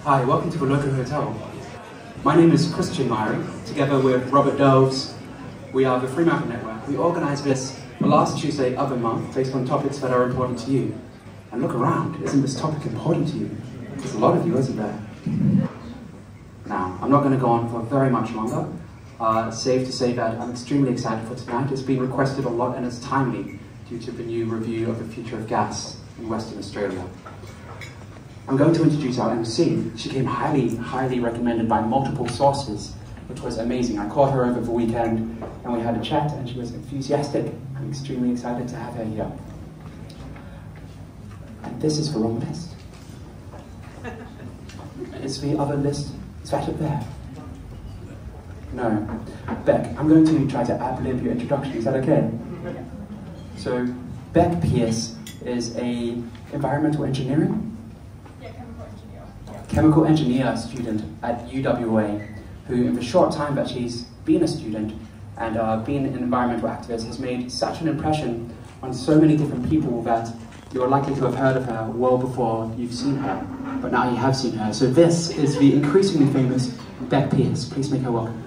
Hi, welcome to the local hotel. My name is Christian Mauri. Together with Robert Doves, we are the Fremantle Network. We organise this the last Tuesday of the month based on topics that are important to you. And look around, isn't this topic important to you? There's a lot of you, isn't there? Now, I'm not going to go on for very much longer. Safe to say that I'm extremely excited for tonight. It's been requested a lot and it's timely due to the new review of the future of gas in Western Australia. I'm going to introduce our MC. She came highly recommended by multiple sources, which was amazing. I caught her over the weekend and we had a chat and she was enthusiastic. I'm extremely excited to have her here. And this is the wrong list. Is the other list, is that it there? No. Bec, I'm going to try to ad-lib your introduction, is that okay? So, Bec Perse is a environmental engineering? Chemical engineer student at UWA, who in the short time that she's been a student and been an environmental activist has made such an impression on so many different people that you're likely to have heard of her well before you've seen her, but now you have seen her. So this is the increasingly famous Bec Perse. Please make her welcome.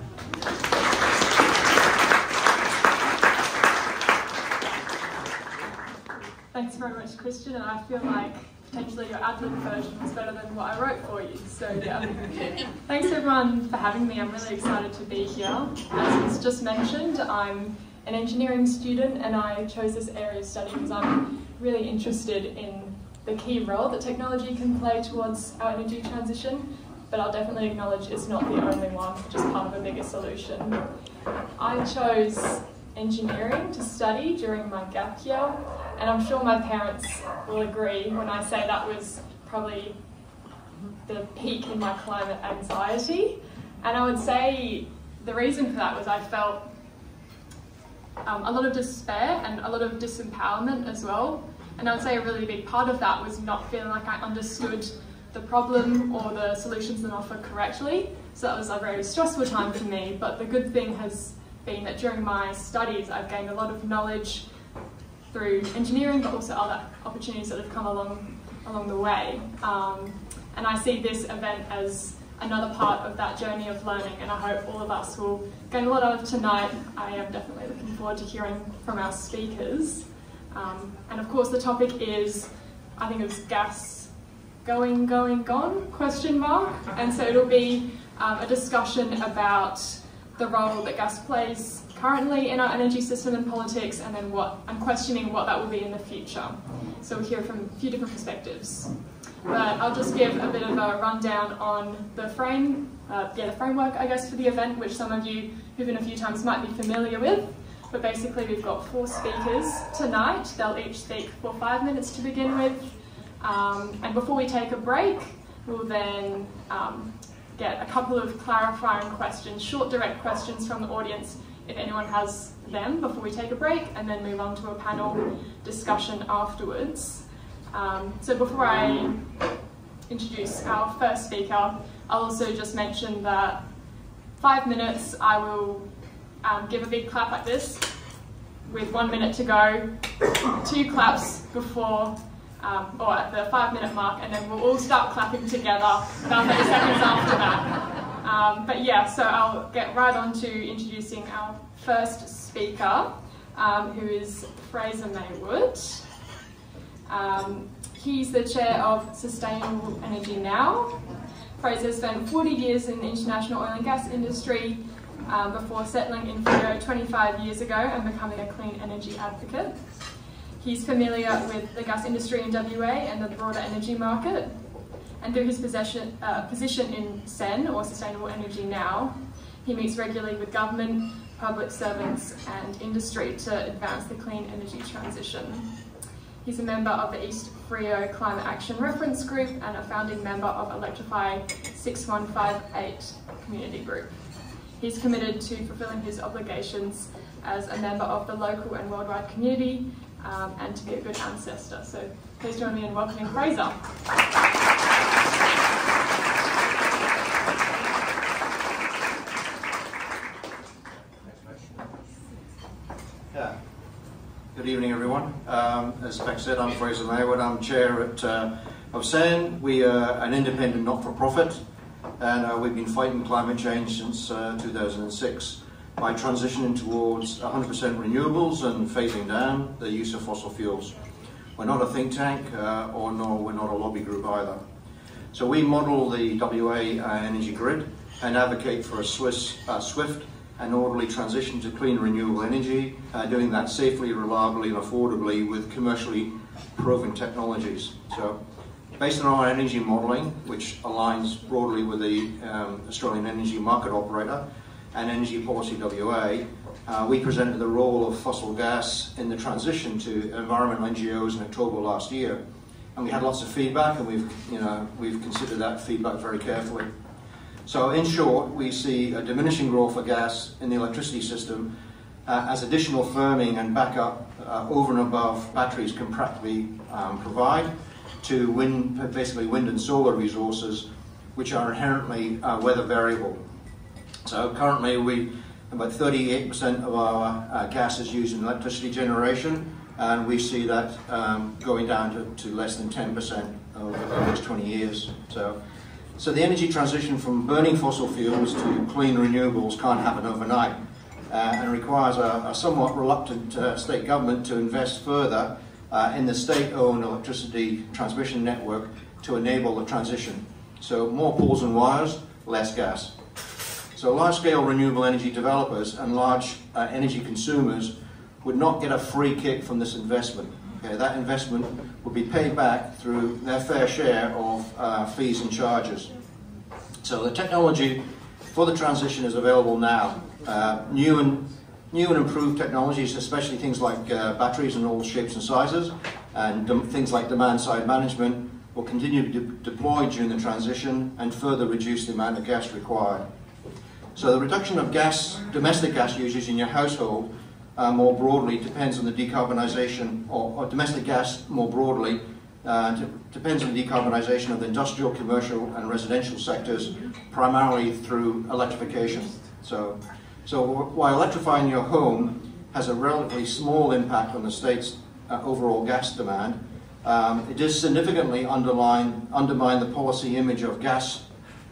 Thanks very much, Christian, and I feel like potentially your ad-lib version was better than what I wrote for you. So yeah, thanks everyone for having me. I'm really excited to be here. As was just mentioned, I'm an engineering student and I chose this area of study because I'm really interested in the key role that technology can play towards our energy transition, but I'll definitely acknowledge it's not the only one, just part of a bigger solution. I chose engineering to study during my gap year, and I'm sure my parents will agree when I say that was probably the peak in my climate anxiety. And I would say the reason for that was I felt a lot of despair and a lot of disempowerment as well. And I would say a really big part of that was not feeling like I understood the problem or the solutions and offer correctly. So that was a very stressful time for me, but the good thing has been that during my studies I've gained a lot of knowledge through engineering, but also other opportunities that have come along the way. And I see this event as another part of that journey of learning, and I hope all of us will gain a lot out of tonight. I am definitely looking forward to hearing from our speakers. And of course the topic is, I think it's gas going, gone, question mark. And so it'll be a discussion about the role that gas plays currently in our energy system and politics, and then I'm questioning what that will be in the future. So we'll hear from a few different perspectives. But I'll just give a bit of a rundown on the framework, I guess, for the event, which some of you who've been a few times might be familiar with. But basically we've got 4 speakers tonight. They'll each speak for 5 minutes to begin with. And before we take a break, we'll then get a couple of clarifying questions, short direct questions from the audience if anyone has them before we take a break, and then move on to a panel discussion afterwards. So before I introduce our first speaker, I'll also just mention that 5 minutes I will give a big clap like this with 1 minute to go, 2 claps before or at the 5 minute mark, and then we'll all start clapping together about 30 seconds after that. But yeah, so I'll get right on to introducing our first speaker, who is Fraser Maywood. He's the chair of Sustainable Energy Now. Fraser spent 40 years in the international oil and gas industry before settling in Frio 25 years ago and becoming a clean energy advocate. He's familiar with the gas industry in WA and the broader energy market, and through his position in SEN, or Sustainable Energy Now, he meets regularly with government, public servants and industry to advance the clean energy transition. He's a member of the East Frio Climate Action Reference Group and a founding member of Electrify 6158 community group. He's committed to fulfilling his obligations as a member of the local and worldwide community, and to be a good ancestor. So please join me in welcoming Fraser. Good evening, everyone. As Bec said, I'm Fraser Maywood. I'm chair at I was saying, we are an independent not-for-profit, and we've been fighting climate change since 2006 by transitioning towards 100% renewables and phasing down the use of fossil fuels. We're not a think tank, we're not a lobby group either. So we model the WA energy grid and advocate for a swift and orderly transition to clean renewable energy, doing that safely, reliably and affordably with commercially proven technologies. So, based on our energy modelling, which aligns broadly with the Australian Energy Market Operator and Energy Policy WA, we presented the role of fossil gas in the transition to environmental NGOs in October last year. And we had lots of feedback, and we've considered that feedback very carefully. So in short, we see a diminishing role for gas in the electricity system as additional firming and backup over and above batteries can practically provide to basically wind and solar resources, which are inherently weather variable. So currently about 38% of our gas is used in electricity generation, and we see that going down to less than 10% over the next 20 years. So the energy transition from burning fossil fuels to clean renewables can't happen overnight, and requires a somewhat reluctant state government to invest further in the state-owned electricity transmission network to enable the transition. So more poles and wires, less gas. So large-scale renewable energy developers and large energy consumers would not get a free kick from this investment. Okay, that investment would be paid back through their fair share of fees and charges. So the technology for the transition is available now. New and improved technologies, especially things like batteries in all shapes and sizes, and things like demand-side management, will continue to be deployed during the transition and further reduce the amount of gas required. So the reduction of domestic gas usage in your household more broadly depends on the decarbonisation, or domestic gas more broadly depends on the decarbonisation of the industrial, commercial and residential sectors, primarily through electrification. So while electrifying your home has a relatively small impact on the state's overall gas demand, it does significantly undermine the policy image of gas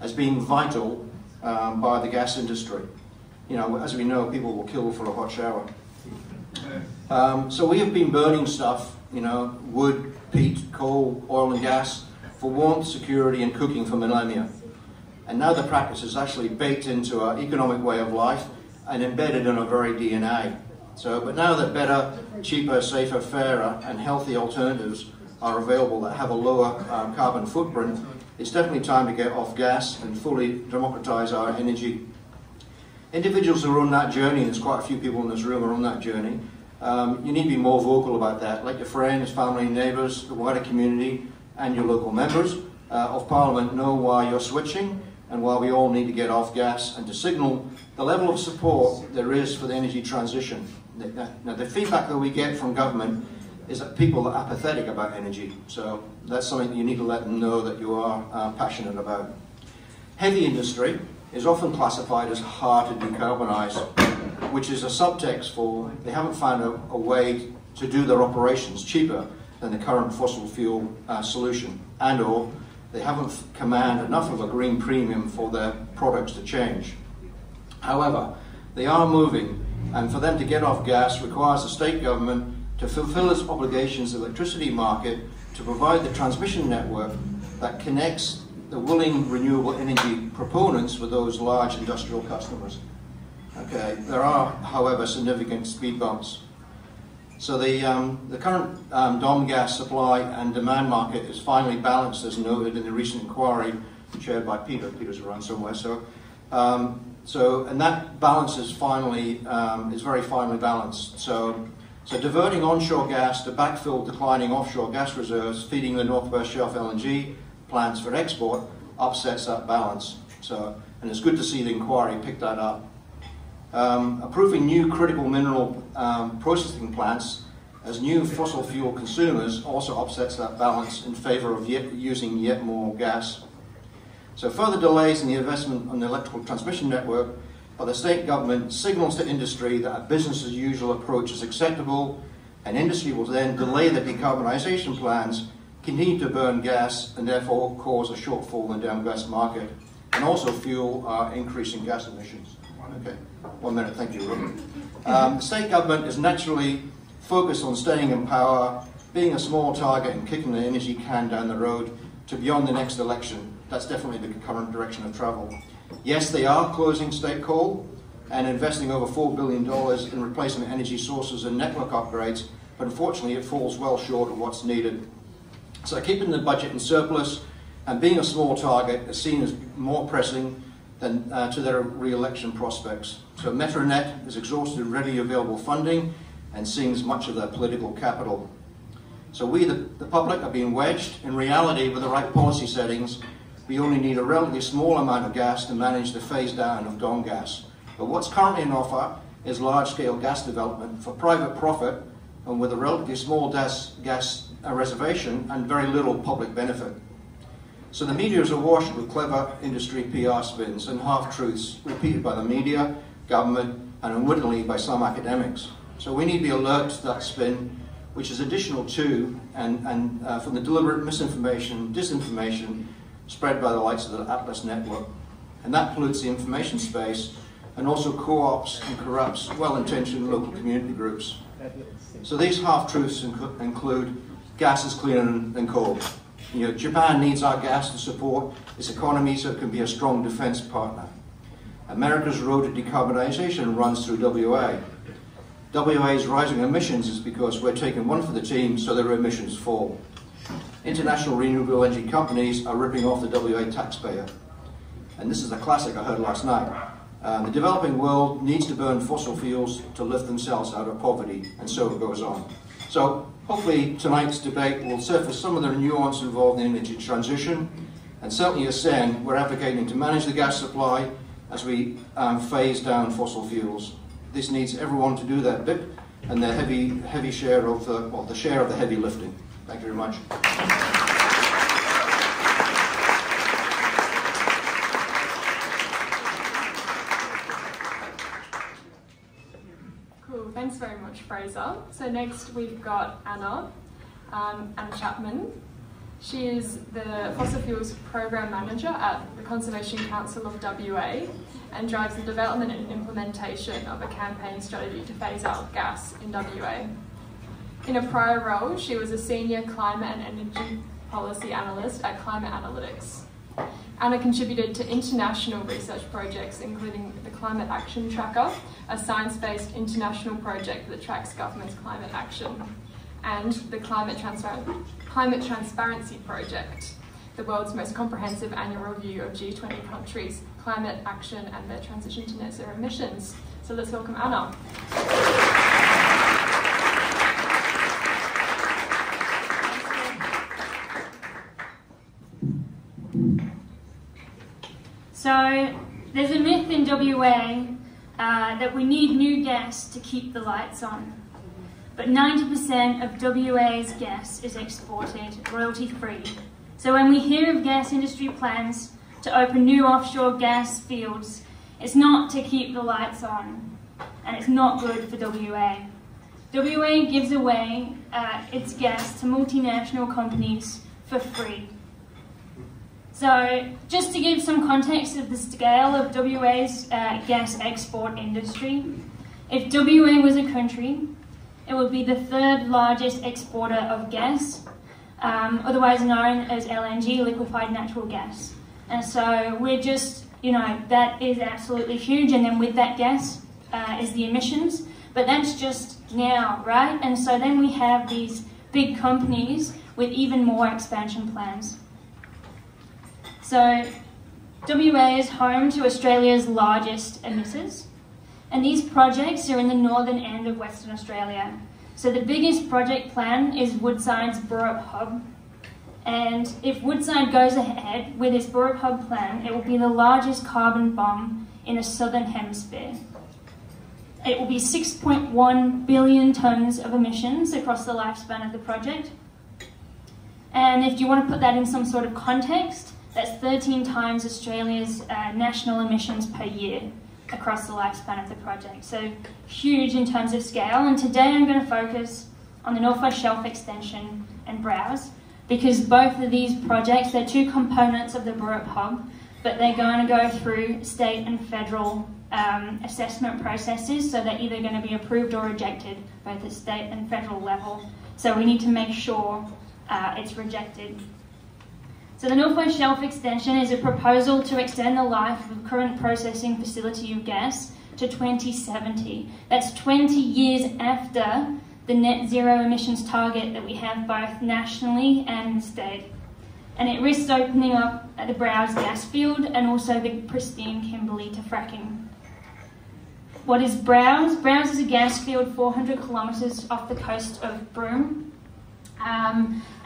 as being vital by the gas industry. You know, as we know, people will kill for a hot shower. So we have been burning stuff, you know, wood, peat, coal, oil and gas for warmth, security and cooking for millennia. And now the practice is actually baked into our economic way of life and embedded in our very DNA. But now that better, cheaper, safer, fairer and healthy alternatives are available that have a lower carbon footprint, it's definitely time to get off gas and fully democratise our energy. Individuals who are on that journey, there's quite a few people in this room who are on that journey, you need to be more vocal about that. Let your friends, family, neighbours, the wider community and your local members of Parliament know why you're switching and why we all need to get off gas, and to signal the level of support there is for the energy transition. Now the feedback that we get from government is that people are apathetic about energy, so that's something that you need to let them know that you are passionate about. Heavy industry is often classified as hard to decarbonise, which is a subtext for they haven't found a way to do their operations cheaper than the current fossil fuel solution, and/or they haven't commanded enough of a green premium for their products to change. However, they are moving, and for them to get off gas requires the state government to fulfil its obligations to the electricity market to provide the transmission network that connects the willing renewable energy proponents with those large industrial customers. Okay, there are, however, significant speed bumps. So the current DOM gas supply and demand market is finally balanced, as noted in the recent inquiry chaired by Peter. Peter's around somewhere. And that balance is very finely balanced. So diverting onshore gas to backfill declining offshore gas reserves, feeding the North West Shelf LNG plants for export, upsets that balance. And it's good to see the inquiry pick that up. Approving new critical mineral processing plants as new fossil fuel consumers also upsets that balance in favour of using yet more gas. So further delays in the investment on the electrical transmission network by the state government signals to industry that a business as usual approach is acceptable, and industry will then delay their decarbonisation plans continue to burn gas and therefore cause a shortfall in the down gas market, and also fuel increasing gas emissions. Okay, 1 minute, thank you, Robert. The state government is naturally focused on staying in power, being a small target and kicking the energy can down the road to beyond the next election. That's definitely the current direction of travel. Yes, they are closing state coal and investing over $4 billion in replacement energy sources and network upgrades, but unfortunately it falls well short of what's needed. So keeping the budget in surplus and being a small target is seen as more pressing than to their re-election prospects. So Metronet has exhausted readily available funding and sinks much of their political capital. So we, the public, are being wedged. In reality, with the right policy settings, we only need a relatively small amount of gas to manage the phase down of gone gas. But what's currently on offer is large-scale gas development for private profit and with a relatively small gas reservation and very little public benefit. So the media is awash with clever industry PR spins and half-truths repeated by the media, government, and unwittingly by some academics. So we need to be alert to that spin, which is additional to and from the deliberate misinformation, disinformation spread by the likes of the Atlas network. And that pollutes the information space and also co-ops and corrupts well-intentioned local community groups. So these half-truths include gas is cleaner than coal. You know, Japan needs our gas to support its economy so it can be a strong defence partner. America's road to decarbonisation runs through WA. WA's rising emissions is because we're taking one for the team so their emissions fall. International renewable energy companies are ripping off the WA taxpayer. And this is a classic I heard last night. The developing world needs to burn fossil fuels to lift themselves out of poverty, and so it goes on. So hopefully tonight's debate will surface some of the nuance involved in energy transition, and certainly as SEN, we're advocating to manage the gas supply as we phase down fossil fuels. This needs everyone to do their bit and their heavy share of the share of the heavy lifting. Thank you very much. Cool, thanks very much, Fraser. So next we've got Anna Chapman. She is the Fossil Fuels Program Manager at the Conservation Council of WA and drives the development and implementation of a campaign strategy to phase out gas in WA. In a prior role, she was a Senior Climate and Energy Policy Analyst at Climate Analytics. Anna contributed to international research projects including the Climate Action Tracker, a science-based international project that tracks government's climate action, and the Climate Transparency Project, the world's most comprehensive annual review of G20 countries' climate action and their transition to net zero emissions. So let's welcome Anna. So there's a myth in WA that we need new gas to keep the lights on. But 90% of WA's gas is exported royalty-free. So when we hear of gas industry plans to open new offshore gas fields, it's not to keep the lights on, and it's not good for WA. WA gives away its gas to multinational companies for free. So just to give some context of the scale of WA's gas export industry, if WA was a country, it would be the third largest exporter of gas, otherwise known as LNG, liquefied natural gas. And so we're just, that is absolutely huge. And then with that gas is the emissions, but that's just now, right? And so then we have these big companies with even more expansion plans. So WA is home to Australia's largest emitters. And these projects are in the northern end of Western Australia. So the biggest project plan is Woodside's Burrup Hub. And if Woodside goes ahead with its Burrup Hub plan, it will be the largest carbon bomb in the southern hemisphere. It will be 6.1 billion tonnes of emissions across the lifespan of the project. And if you want to put that in some sort of context, that's 13 times Australia's national emissions per year across the lifespan of the project. So huge in terms of scale. And today I'm going to focus on the North West Shelf Extension and Browse. because both of these projects, they're two components of the Burrup Hub, but they're going to go through state and federal assessment processes, so they're either going to be approved or rejected both at state and federal level. So we need to make sure it's rejected. So the North West Shelf Extension is a proposal to extend the life of the current processing facility of gas to 2070. That's 20 years after the net zero emissions target that we have both nationally and state. And it risks opening up the Browse gas field and also the pristine Kimberley to fracking. What is Browse? Browse is a gas field 400 kilometres off the coast of Broome.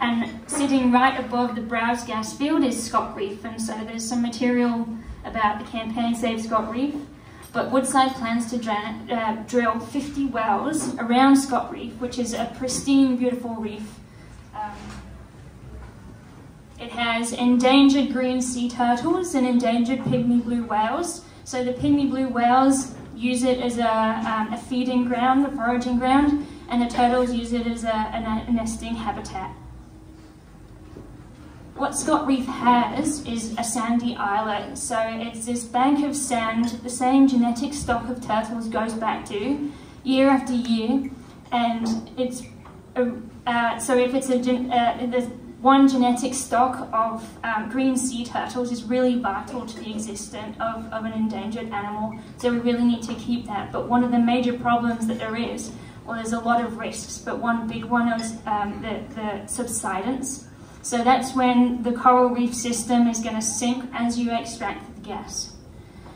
And sitting right above the Browse gas field is Scott Reef, and so there's some material about the campaign Save Scott Reef. But Woodside plans to drill 50 wells around Scott Reef, which is a pristine, beautiful reef. It has endangered green sea turtles and endangered pygmy blue whales. So the pygmy blue whales use it as a feeding ground, a foraging ground, and the turtles use it as a nesting habitat. What Scott Reef has is a sandy islet. So it's this bank of sand, the same genetic stock of turtles goes back to year after year, and it's so if it's there's one genetic stock of green sea turtles is really vital to the existence of an endangered animal. So we really need to keep that. But one of the major problems that there is, well, there's a lot of risks, but one big one is the subsidence. So that's when the coral reef system is going to sink as you extract the gas.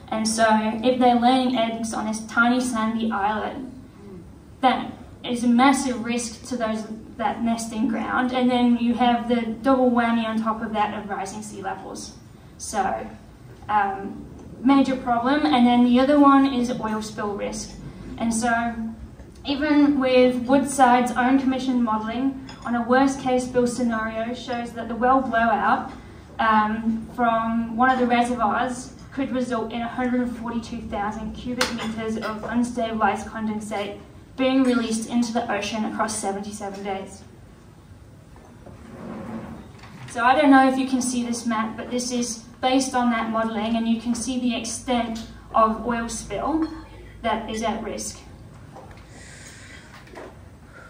And so if they're laying eggs on this tiny sandy islet, that is a massive risk to that nesting ground. And then you have the double whammy on top of that of rising sea levels. So major problem. And then the other one is oil spill risk. And so even with Woodside's own commissioned modelling, on a worst case spill scenario shows that the well blowout from one of the reservoirs could result in 142,000 cubic metres of unstabilised condensate being released into the ocean across 77 days. So I don't know if you can see this map, but this is based on that modelling, and you can see the extent of oil spill that is at risk.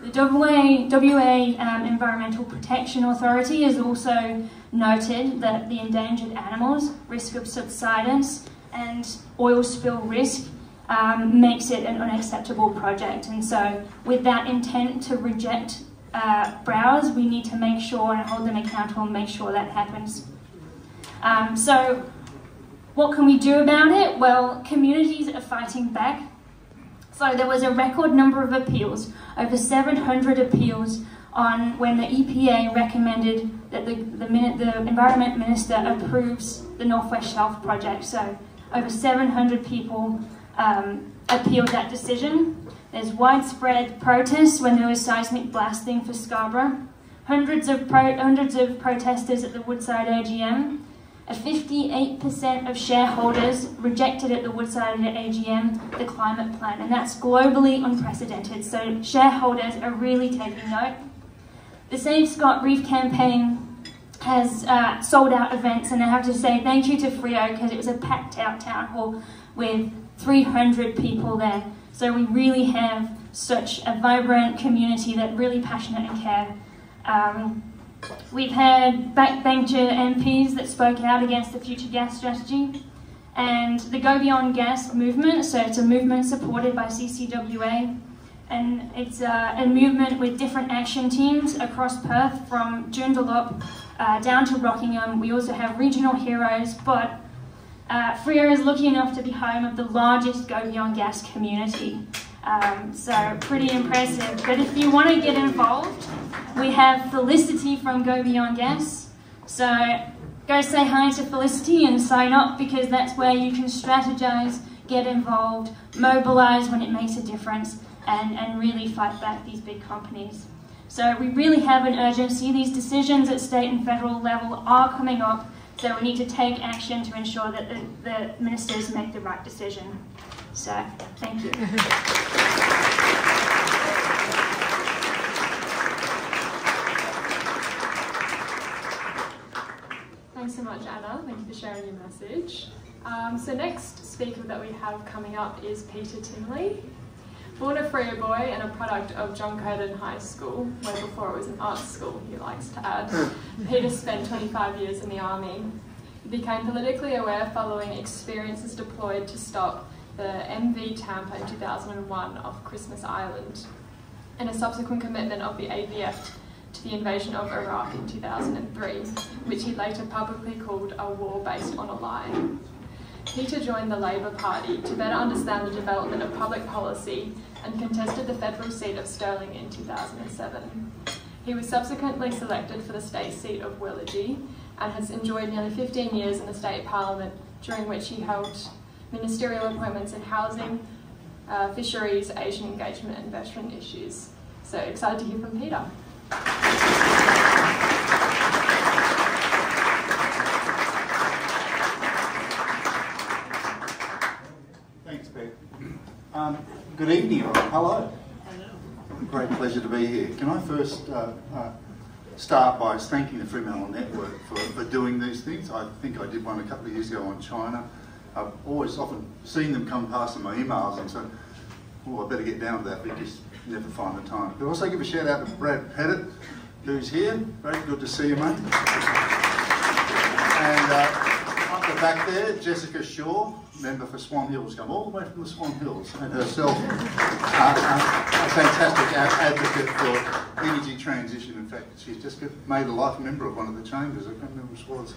The WA Environmental Protection Authority has also noted that the endangered animals, risk of subsidence and oil spill risk makes it an unacceptable project. And so with that intent to reject Browse, we need to make sure and hold them accountable and make sure that happens. So what can we do about it? Well, communities are fighting back. So there was a record number of appeals, over 700 appeals on when the EPA recommended that the Environment Minister approves the North West Shelf project. So over 700 people appealed that decision. There's widespread protests when there was seismic blasting for Scarborough. Hundreds of protesters at the Woodside AGM. 58% of shareholders rejected at the Woodside AGM the climate plan, and that's globally unprecedented. So shareholders are really taking note. The Save Scott Reef campaign has sold out events, and I have to say thank you to Freo because it was a packed out town hall with 300 people there. So we really have such a vibrant community that really passionate and care. We've had backbencher MPs that spoke out against the future gas strategy, and the Go Beyond Gas movement, so it's a movement supported by CCWA, and it's a movement with different action teams across Perth from Joondalup down to Rockingham. We also have regional heroes, but Freo is lucky enough to be home of the largest Go Beyond Gas community. So pretty impressive. But if you want to get involved, we have Felicity from Go Beyond Gas. So go say hi to Felicity and sign up, because that's where you can strategize, get involved, mobilize when it makes a difference, and really fight back these big companies. So we really have an urgency. These decisions at state and federal level are coming up, so we need to take action to ensure that the ministers make the right decision. So, thank you. for sharing your message. So next speaker that we have coming up is Peter Tinley. Born a Freo boy and a product of John Curtin High School, where before it was an arts school, he likes to add, Peter spent 25 years in the army. He became politically aware following experiences deployed to stop the MV Tampa in 2001 off Christmas Island, and a subsequent commitment of the AVF to the invasion of Iraq in 2003, which he later publicly called a war based on a lie. Peter joined the Labour Party to better understand the development of public policy and contested the federal seat of Stirling in 2007. He was subsequently selected for the state seat of Wilagee and has enjoyed nearly 15 years in the state parliament, during which he held ministerial appointments in housing, fisheries, Asian engagement and veteran issues. So excited to hear from Peter. Thanks, Bec. Good evening, or hello. Great pleasure to be here. Can I first start by thanking the Fremantle Network for doing these things. I think I did one a couple of years ago on China. I've always often seen them come past in my emails and so, oh, I better get down to that because you never find the time. But also give a shout out to Brad Pettit, who's here. Very good to see you, mate. And up the back there, Jessica Shaw, member for Swan Hills, come all the way from the Swan Hills, and herself a fantastic advocate for energy transition. In fact, she's just made a life member of one of the chambers. I can't remember which was.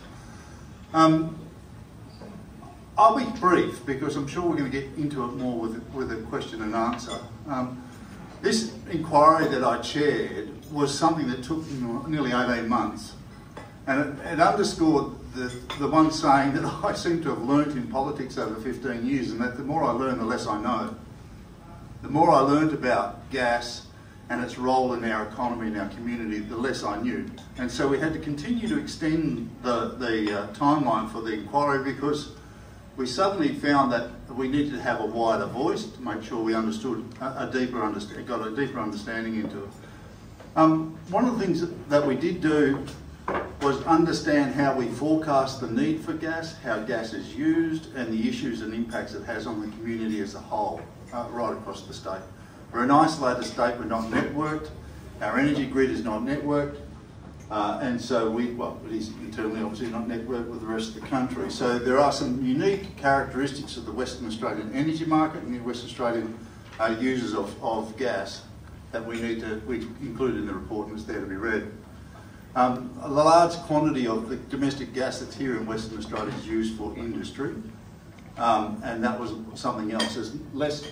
I'll be brief because I'm sure we're going to get into it more with a question and answer. This inquiry that I chaired was something that took nearly 18 months, and it underscored the one saying that I seem to have learnt in politics over 15 years, and that the more I learn, the less I know. The more I learned about gas and its role in our economy and our community, the less I knew. And so we had to continue to extend the timeline for the inquiry because we suddenly found that we needed to have a wider voice to make sure we understood got a deeper understanding into it. One of the things that we did do was understand how we forecast the need for gas, how gas is used, and the issues and impacts it has on the community as a whole, right across the state. We're an isolated state, we're not networked, our energy grid is not networked, and so it is internally obviously not networked with the rest of the country. So there are some unique characteristics of the Western Australian energy market and the Western Australian users of gas that we included in the report and it's there to be read. A large quantity of the domestic gas that's here in Western Australia is used for industry, and that was something else. It's less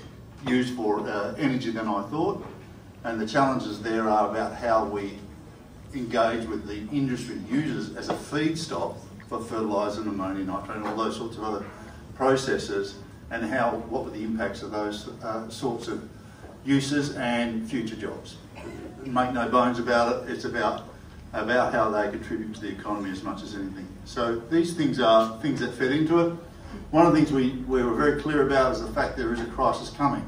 used for energy than I thought, and the challenges there are about how we engage with the industry users as a feedstock for fertiliser and ammonia, nitrate and all those sorts of other processes, and what were the impacts of those sorts of uses and future jobs. Make no bones about it, it's about how they contribute to the economy as much as anything. So these things are things that fed into it. One of the things we were very clear about is the fact there is a crisis coming.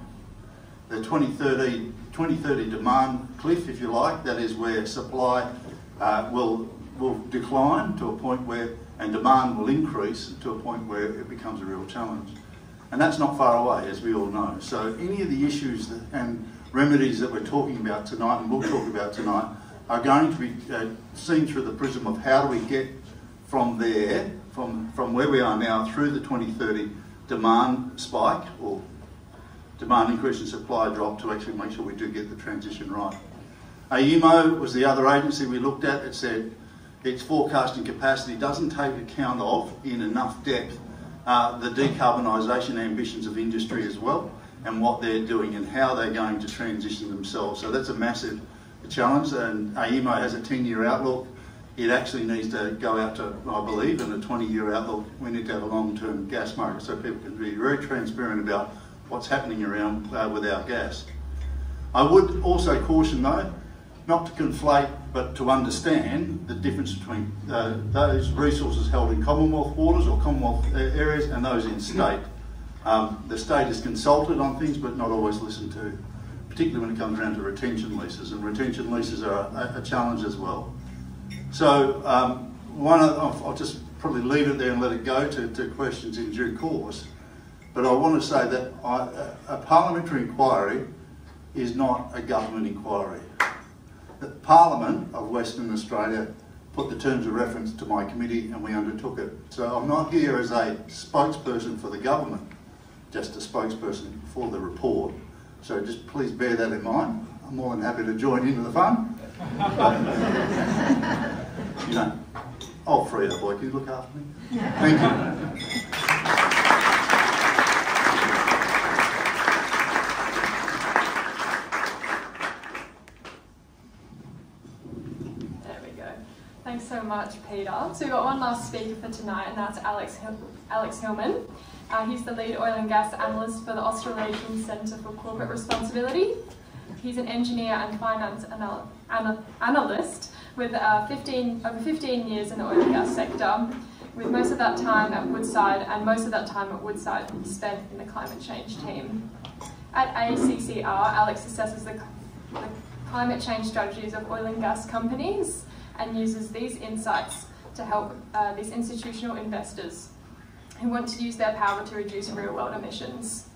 The 2030 demand cliff, if you like, that is where supply will decline to a point where, and demand will increase to a point where it becomes a real challenge. And that's not far away, as we all know. So any of the issues and remedies that we're talking about tonight and we'll talk about tonight are going to be seen through the prism of how do we get from there, from where we are now through the 2030 demand spike or demand increase and supply drop to actually make sure we do get the transition right. AEMO was the other agency we looked at. It said its forecasting capacity doesn't take account of in enough depth the decarbonisation ambitions of industry as well and what they're doing and how they're going to transition themselves. So that's a massive challenge, and AEMO has a 10-year outlook. It actually needs to go out to, I believe, in a 20-year outlook. We need to have a long-term gas market so people can be very transparent about what's happening around with our gas. I would also caution though, not to conflate, but to understand the difference between those resources held in Commonwealth waters or Commonwealth areas and those in state. The state is consulted on things but not always listened to, particularly when it comes around to retention leases, and retention leases are a challenge as well. So I'll just probably leave it there and let it go to questions in due course. But I want to say that a parliamentary inquiry is not a government inquiry. The Parliament of Western Australia put the terms of reference to my committee and we undertook it. So I'm not here as a spokesperson for the government, just a spokesperson for the report. So just please bear that in mind. I'm more than happy to join into the fun. You know, I'll free up, boy. Can you look after me? Thank you. Thanks so much, Peter. So we've got one last speaker for tonight, and that's Alex Hillman. He's the lead oil and gas analyst for the Australasian Centre for Corporate Responsibility. He's an engineer and finance analyst with over 15 years in the oil and gas sector, with most of that time at Woodside, and most of that time at Woodside spent in the climate change team. At ACCR, Alex assesses the climate change strategies of oil and gas companies and uses these insights to help these institutional investors who want to use their power to reduce real-world emissions.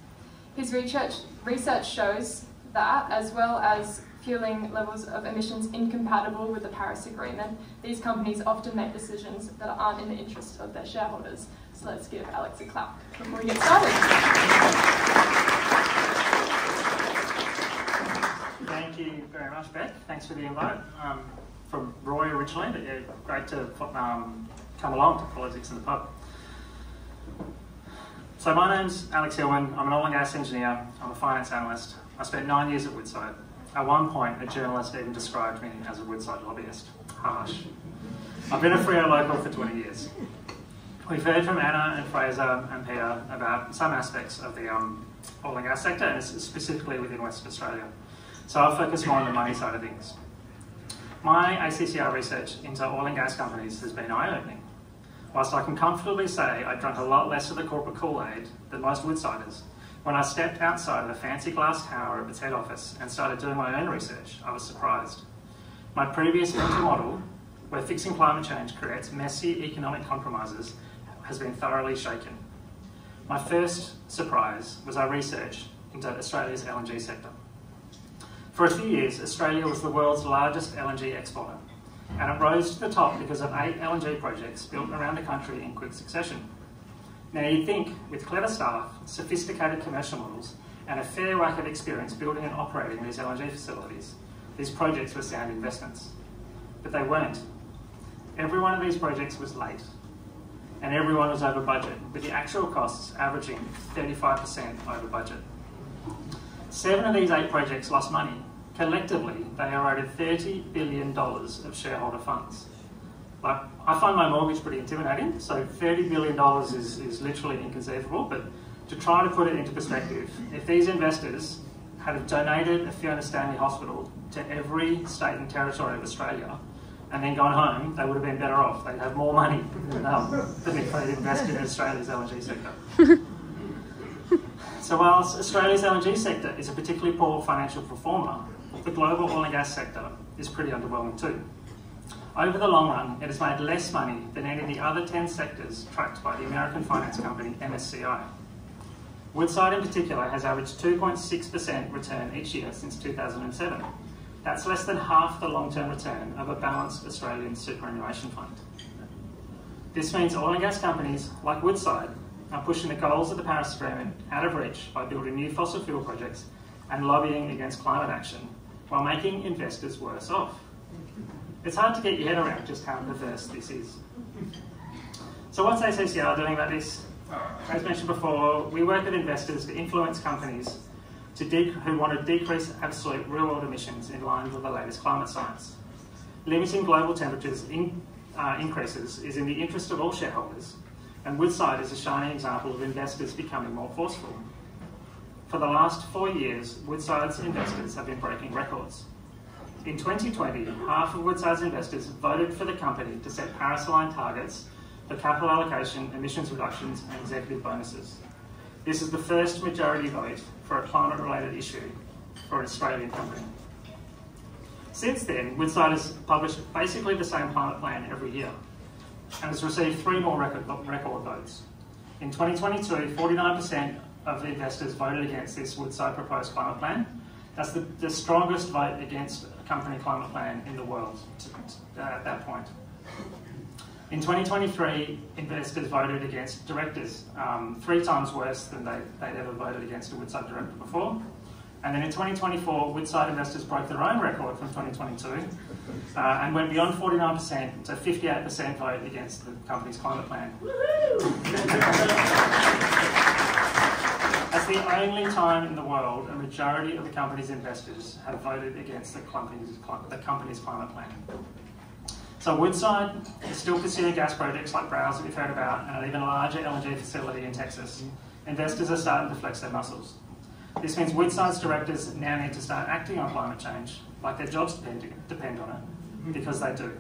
His research shows that, as well as fueling levels of emissions incompatible with the Paris Agreement, these companies often make decisions that aren't in the interest of their shareholders. So let's give Alex a clap before we get started. Thank you very much, Bec. Thanks for the invite. From Roy originally, but yeah, great to come along to Politics in the Pub. So my name's Alex Hillman. I'm an oil and gas engineer. I'm a finance analyst. I spent 9 years at Woodside. At one point, a journalist even described me as a Woodside lobbyist. Harsh. I've been a Freo local for 20 years. We've heard from Anna and Fraser and Peter about some aspects of the oil and gas sector, and specifically within Western Australia. So I'll focus more on the money side of things. My ACCR research into oil and gas companies has been eye-opening. Whilst I can comfortably say I drank a lot less of the corporate Kool-Aid than most Woodsiders, when I stepped outside of the fancy glass tower of its head office and started doing my own research, I was surprised. My previous mental model, where fixing climate change creates messy economic compromises, has been thoroughly shaken. My first surprise was our research into Australia's LNG sector. For a few years, Australia was the world's largest LNG exporter, and it rose to the top because of 8 LNG projects built around the country in quick succession. Now you'd think, with clever staff, sophisticated commercial models, and a fair whack of experience building and operating these LNG facilities, these projects were sound investments. But they weren't. Every one of these projects was late, and everyone was over budget, with the actual costs averaging 35% over budget. 7 of these 8 projects lost money. Collectively, they eroded $30 billion of shareholder funds. Like, I find my mortgage pretty intimidating, so $30 billion is literally inconceivable, but to try to put it into perspective, if these investors had donated a Fiona Stanley hospital to every state and territory of Australia and then gone home, they would have been better off. They'd have more money than if they'd invested in Australia's LNG sector. So whilst Australia's LNG sector is a particularly poor financial performer, the global oil and gas sector is pretty underwhelming too. Over the long run, it has made less money than any of the other 10 sectors tracked by the American finance company MSCI. Woodside in particular has averaged 2.6% return each year since 2007. That's less than half the long-term return of a balanced Australian superannuation fund. This means oil and gas companies like Woodside are pushing the goals of the Paris Agreement out of reach by building new fossil fuel projects and lobbying against climate action, while making investors worse off. It's hard to get your head around just how perverse this is. So what's ACCR doing about this? As mentioned before, we work with investors to influence companies who want to decrease absolute real-world emissions in line with the latest climate science. Limiting global temperatures increases is in the interest of all shareholders, and Woodside is a shining example of investors becoming more forceful. For the last 4 years, Woodside's investors have been breaking records. In 2020, half of Woodside's investors voted for the company to set Paris-aligned targets for capital allocation, emissions reductions, and executive bonuses. This is the first majority vote for a climate-related issue for an Australian company. Since then, Woodside has published basically the same climate plan every year. and has received 3 more record votes. In 2022, 49% of investors voted against this Woodside proposed climate plan. That's the strongest vote against a company climate plan in the world at that point. In 2023, investors voted against directors, 3 times worse than they'd ever voted against a Woodside director before. And then in 2024, Woodside investors broke their own record from 2022 and went beyond 49% to 58% vote against the company's climate plan. That's the only time in the world a majority of the company's investors have voted against the company's climate plan. So Woodside is still pursuing gas projects like Browse that we've heard about, and an even larger LNG facility in Texas. Investors are starting to flex their muscles. This means Woodside's directors now need to start acting on climate change, like their jobs depend on it, because they do.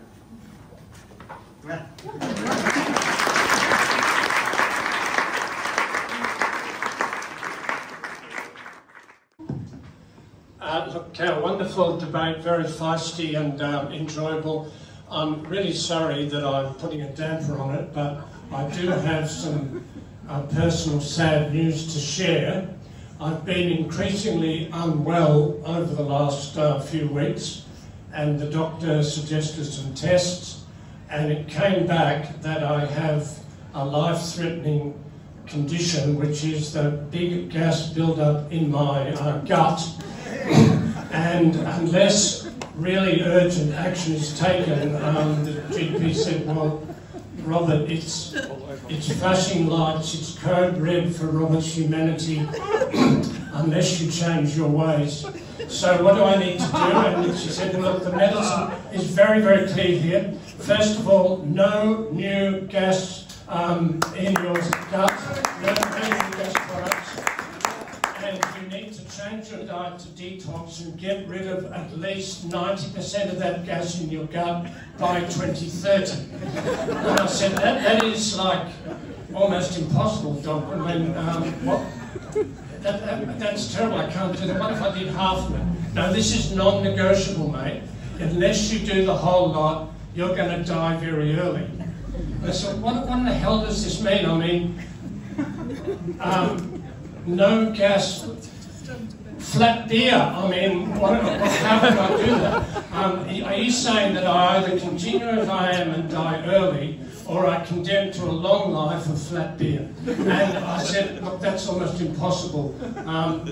Look, a wonderful debate, very feisty and enjoyable. I'm really sorry that I'm putting a damper on it, but I do have some personal sad news to share. I've been increasingly unwell over the last few weeks, and the doctor suggested some tests, and it came back that I have a life-threatening condition, which is the big gas build-up in my gut. And unless really urgent action is taken, the GP said, well, Robert, it's flashing lights, it's code red for Robert's humanity, unless you change your ways. So what do I need to do? And she said, well, look, the medicine is very, very clear here. First of all, no new gas in your gut, no new gas products. And you need to change your diet to detox and get rid of at least 90% of that gas in your gut by 2030. And I said, that is like almost impossible, Doc. I mean, what? That's terrible, I can't do that. What if I did half of it? No, this is non-negotiable, mate. Unless you do the whole lot, you're going to die very early. I said, what in the hell does this mean? I mean, no gas, flat beer. I mean, how can I do that? Are you saying that I either continue as I am and die early, or I condemn to a long life of flat beer? And I said, look, that's almost impossible.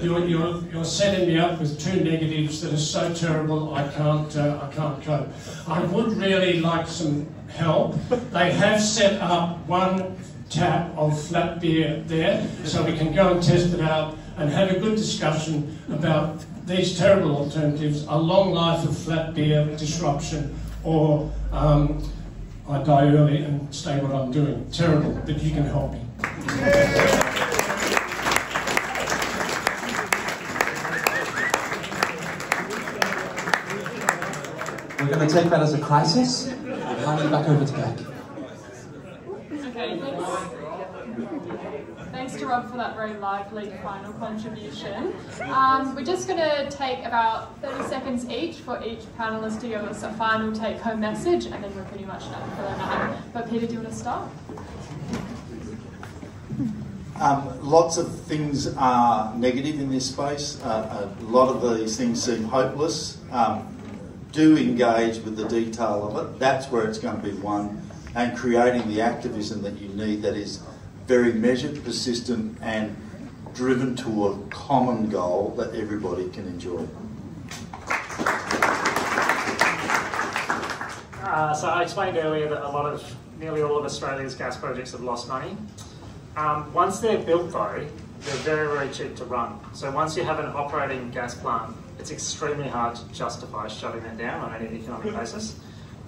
You're setting me up with 2 negatives that are so terrible I can't cope. I would really like some help. They have set up 1 tap of flat beer there, so we can go and test it out and have a good discussion about these terrible alternatives, a long life of flat beer disruption, or I die early and stay what I'm doing. Terrible, but you can help me. We're going to take that as a crisis and hand you back over to Bec. Okay, thanks to Rob for that very lively final contribution. We're just going to take about 30 seconds each for each panellist to give us a final take-home message, and then we're pretty much done for the night. But Peter, do you want to start? Lots of things are negative in this space. A lot of these things seem hopeless. Do engage with the detail of it. That's where it's going to be won. And creating the activism that you need that is very measured, persistent, and driven to a common goal that everybody can enjoy. So I explained earlier that nearly all of Australia's gas projects have lost money. Once they're built though, they're very, very cheap to run. So once you have an operating gas plant, it's extremely hard to justify shutting it down on any economic basis.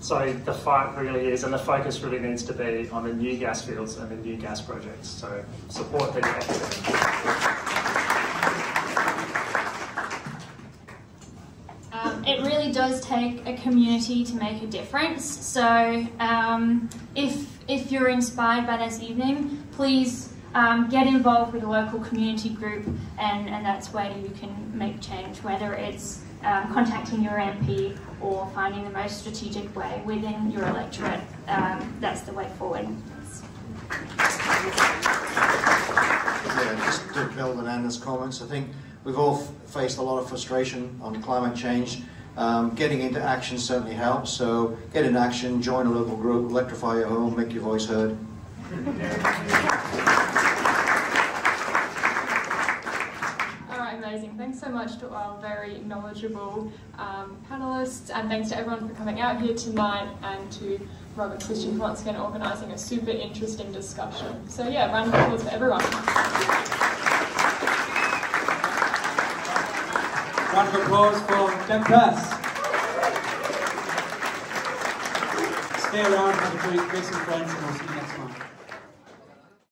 So the fight really is, and the focus really needs to be on the new gas fields and the new gas projects. So support the activism. It really does take a community to make a difference. So if you're inspired by this evening, please get involved with a local community group, and that's where you can make change, whether it's contacting your MP or finding the most strategic way within your electorate, that's the way forward. Yeah, just to build on Anna's comments, I think we've all faced a lot of frustration on climate change. Getting into action certainly helps, so get in action, join a local group, electrify your home, make your voice heard. Amazing. Thanks so much to our very knowledgeable panellists, and thanks to everyone for coming out here tonight, and to Robert Christian for once again organising a super interesting discussion. So yeah, round of applause for everyone. Round of applause for Bec Perse. Stay around, have a drink, make some friends, and we'll see you